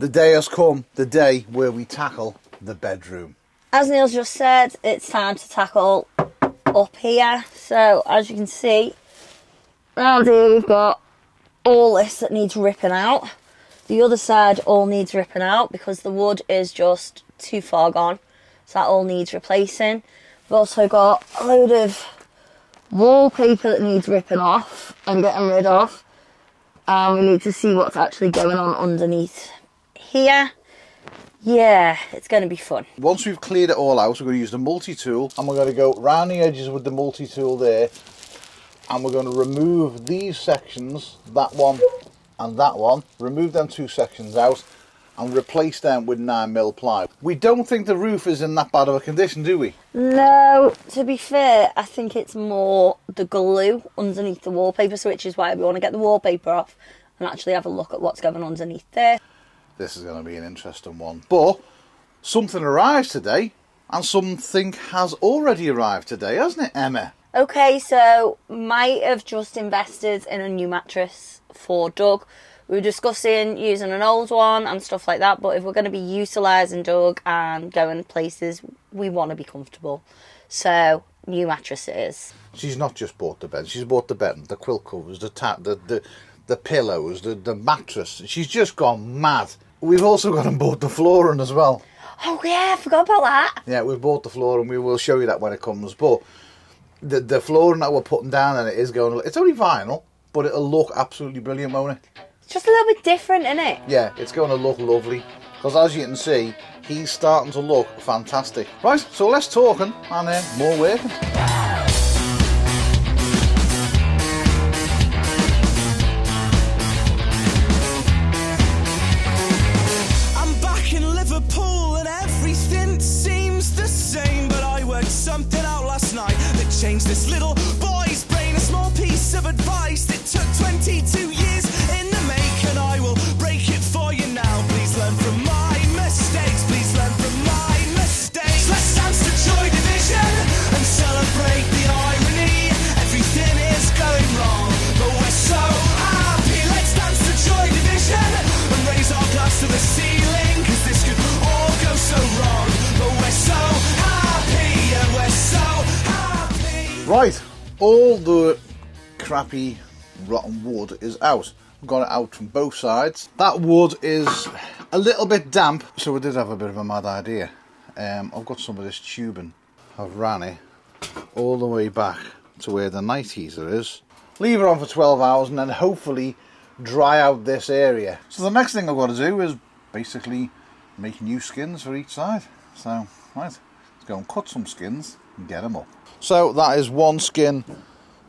The day has come, the day where we tackle the bedroom. As Neil's just said, it's time to tackle up here. So, as you can see, around here we've got all this that needs ripping out. The other side all needs ripping out because the wood is just too far gone. So that all needs replacing. We've also got a load of wallpaper that needs ripping off and getting rid of. And we need to see what's actually going on underneath here. Yeah, it's going to be fun. Once we've cleared it all out, we're going to use the multi-tool and we're going to go round the edges with the multi-tool there, and we're going to remove these sections, that one and that one, remove them two sections out and replace them with 9mm ply. We don't think the roof is in that bad of a condition, do we? No, to be fair, I think it's more the glue underneath the wallpaper, so which is why we want to get the wallpaper off and actually have a look at what's going on underneath there. This is going to be an interesting one. But something arrives today, and something has already arrived today, hasn't it, Emma? Okay, so might have just invested in a new mattress for Doug. We were discussing using an old one and stuff like that, but if we're going to be utilising Doug and going places, we want to be comfortable. So, new mattresses. She's not just bought the bed, she's bought the bed, the quilt covers, the pillows, the mattress. She's just gone mad. We've also gone and bought the flooring as well. Oh yeah, I forgot about that. Yeah, we've bought the flooring. We will show you that when it comes. But the flooring that we're putting down and it is going. It's only vinyl, but it'll look absolutely brilliant, won't it? It's just a little bit different, isn't it? Yeah, it's going to look lovely. Because as you can see, he's starting to look fantastic. Right, so let's talking and more working. Liverpool and everything seems the same, but I worked something out last night that changed this little boy's brain. A small piece of advice that took 22 years in the make, and I will break it for you now. Please learn from my mistakes. Please learn from my mistakes. Let's dance to Joy Division and celebrate the irony. Everything is going wrong, but we're so happy. Let's dance to Joy Division and raise our glass to the ceiling, 'cause this could all go so wrong, but we're so happy, and we're so happy. Right, all the crappy rotten wood is out. I've got it out from both sides. That wood is a little bit damp, so we did have a bit of a mad idea. I've got some of this tubing. I've ran it all the way back to where the night heater is. Leave it on for 12 hours and then hopefully dry out this area. So the next thing I've got to do is basically make new skins for each side. So, right, let's go and cut some skins and get them up. So that is one skin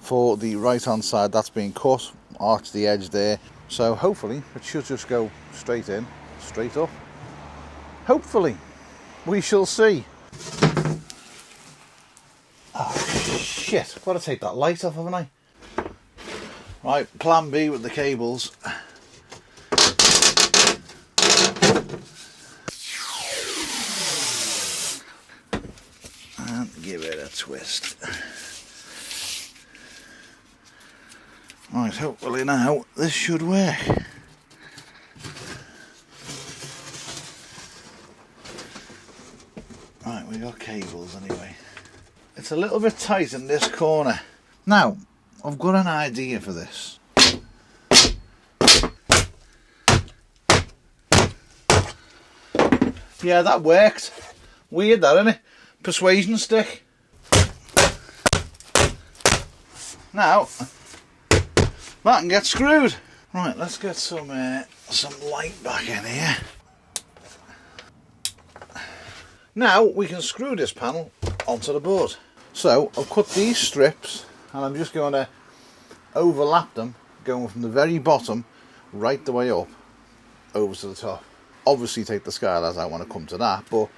for the right hand side that's been cut, arch the edge there. So hopefully it should just go straight in, straight up. Hopefully, we shall see. Oh shit, I've got to take that light off, haven't I? Right, plan B with the cables. And give it a twist. Right, hopefully now this should work. Right, we got cables anyway. It's a little bit tight in this corner. Now, I've got an idea for this. Yeah, that worked. Weird that, isn't it? Persuasion stick. Now, that can get screwed. Right, let's get some light back in here. Now we can screw this panel onto the board. So I've cut these strips and I'm just going to overlap them, going from the very bottom right the way up over to the top. Obviously take the skylights out when I come to that, but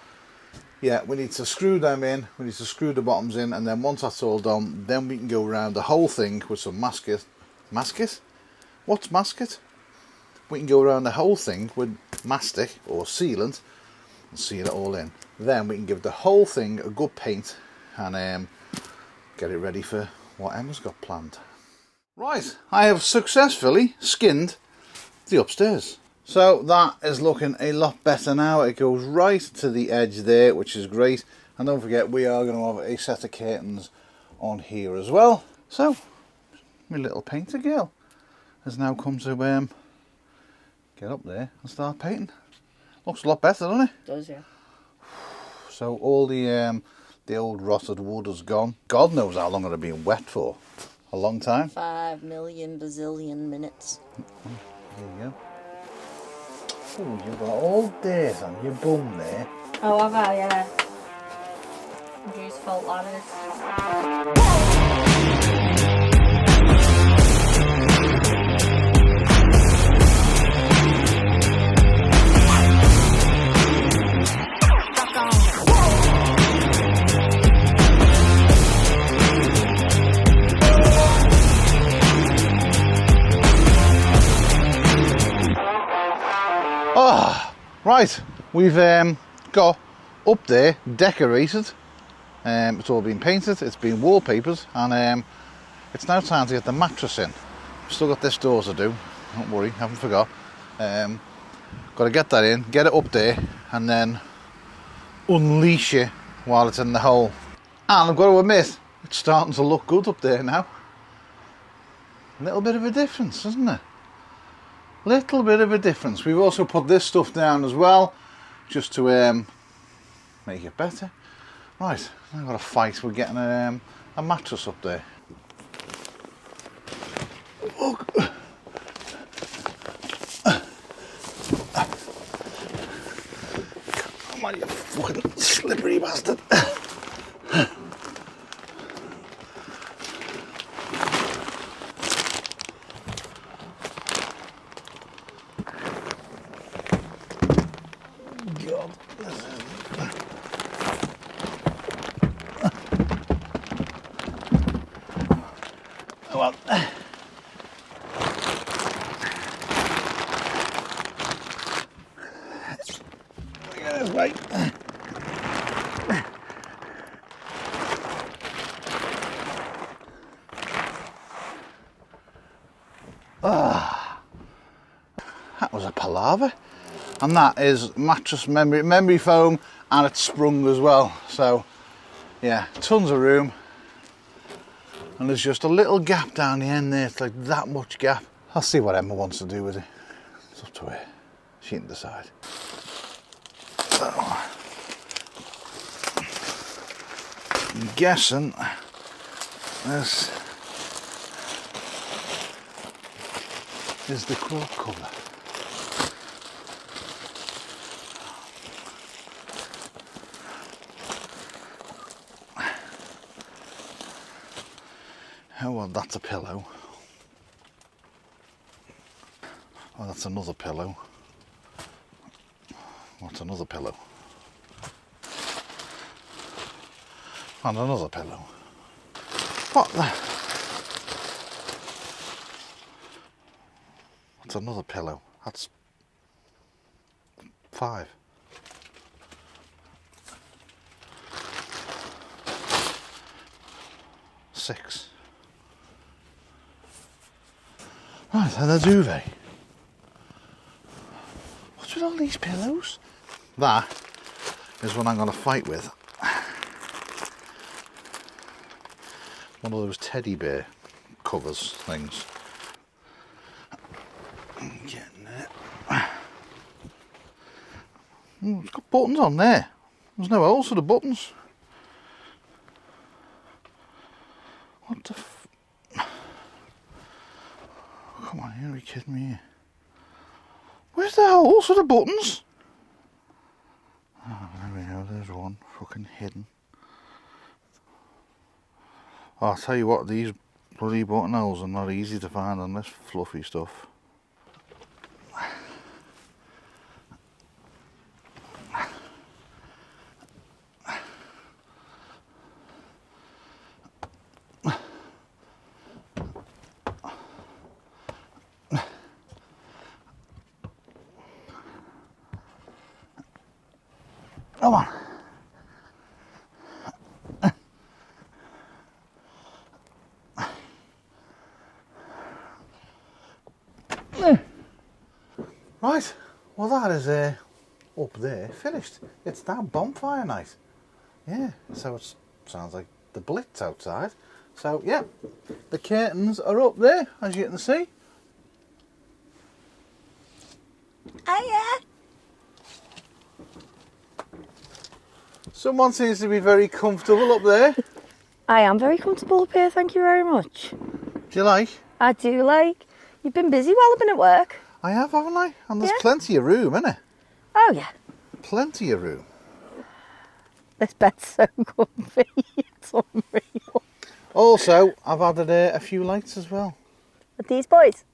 yeah, we need to screw them in, we need to screw the bottoms in, and then once that's all done, then we can go around the whole thing with some masket. Masket? What's masket? We can go around the whole thing with mastic or sealant and seal it all in. Then we can give the whole thing a good paint and get it ready for what Emma's got planned. Right, I have successfully skinned the upstairs. So that is looking a lot better now. It goes right to the edge there, which is great. And don't forget, we are going to have a set of curtains on here as well. So my little painter girl has now come to get up there and start painting. Looks a lot better, doesn't it? Does, yeah. So all the old rotted wood has gone. God knows how long it'll been wet for. A long time. 5 million bazillion minutes. There you go. Oh, you've got all dirt on your bum there. Oh, have I? Yeah. Juice fault ladders. Right, we've got up there decorated. It's all been painted, it's been wallpapered, and it's now time to get the mattress in. Still got this door to do, don't worry, haven't forgot. Got to get that in, get it up there, and then unleash it while it's in the hole. And I've got to admit, it's starting to look good up there now. A little bit of a difference, isn't it? Little bit of a difference. We've also put this stuff down as well, just to make it better. Right, I've got a fight with getting a mattress up there. Look. Come on, you fucking slippery bastard. Well, get this way. That was a palaver. And that is mattress memory foam, and it's sprung as well. So yeah, tons of room. And there's just a little gap down the end there. It's like that much gap. I'll see what Emma wants to do with it. It's up to her. She can decide. So, I'm guessing this is the quilt cover. Oh well, that's a pillow. Oh, that's another pillow. What's another pillow? And another pillow. What the? What's another pillow? That's 5. Six. Right, and a duvet. What's with all these pillows? That is what I'm going to fight with. One of those teddy bear covers things. I'm getting it. It's got buttons on there. There's no holes for the buttons. What the f... Come on, you're kidding me here. Where's the holes for the buttons? Oh, there we go, there's one fucking hidden. Oh, I'll tell you what, these bloody buttonholes are not easy to find on this fluffy stuff. Come on. Right, Well, that is up there, finished. It's now bonfire night. Yeah, so it sounds like the Blitz outside. So, yeah, the curtains are up there, as you can see. Oh, yeah. Someone seems to be very comfortable up there. I am very comfortable up here, thank you very much. Do you like? I do like. You've been busy while I've been at work. I have, haven't I? And there's Yeah. plenty of room, isn't it? Oh, yeah. Plenty of room. This bed's so comfy. It's unreal. Also, I've added a few lights as well. With these boys?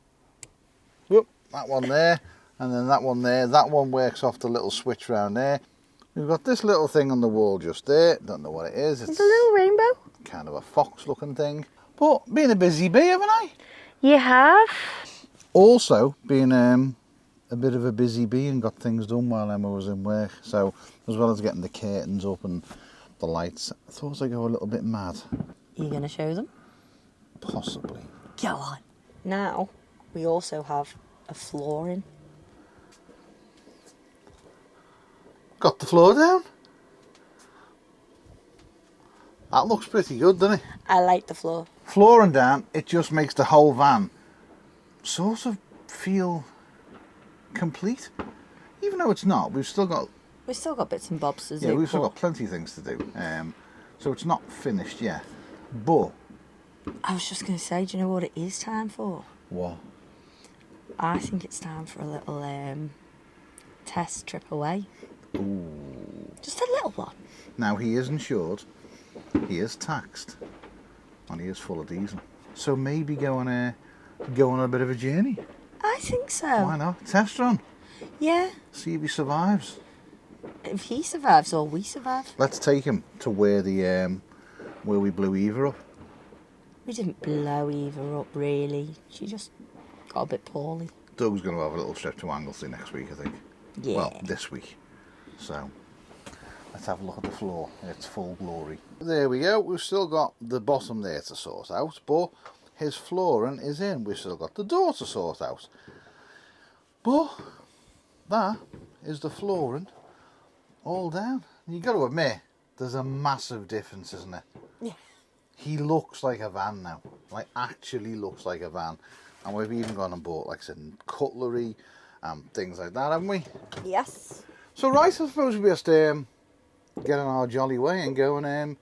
Whoop, that one there, and then that one there. That one works off the little switch round there. We've got this little thing on the wall just there. Don't know what it is. It's a little rainbow. Kind of a fox looking thing. But being a busy bee, haven't I? You have? Also being a bit of a busy bee and got things done while Emma was in work. So as well as getting the curtains up and the lights, I thought I'd go a little bit mad. Are you going to show them? Possibly. Go on. Now, we also have a flooring. Got the floor down. That looks pretty good, doesn't it? I like the floor. Flooring down, it just makes the whole van sort of feel complete. Even though it's not, we've still got bits and bobs to do. yeah, we've still got plenty of things to do. So it's not finished yet. But I was just going to say, do you know what it is time for? what? I think it's time for a little test trip away. Ooh. Just a little one. Now he is insured, he is taxed, and he is full of diesel. So maybe go on a bit of a journey. I think so. Why not? Test run. Yeah. See if he survives. If he survives or we survive. Let's take him to where we blew Eva up. We didn't blow Eva up, really. She just got a bit poorly. Doug's going to have a little trip to Anglesey next week, I think. Yeah. Well, this week. So, let's have a look at the floor in its full glory. There we go. We've still got the bottom there to sort out, but his flooring is in. We've still got the door to sort out. But that is the flooring all down. You've got to admit, there's a massive difference, isn't it? Yeah. He looks like a van now. Like, actually looks like a van. And we've even gone and bought, like I said, cutlery and things like that, haven't we? Yes. So, right, I suppose we just get on our jolly way and go and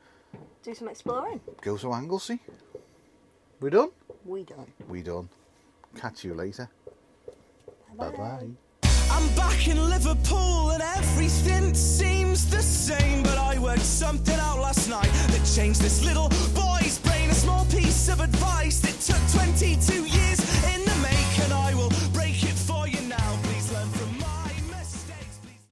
Do some exploring. go to Anglesey. We done? We done. We done. Catch you later. Bye-bye. I'm back in Liverpool and everything seems the same, but I worked something out last night that changed this little boy's brain. A small piece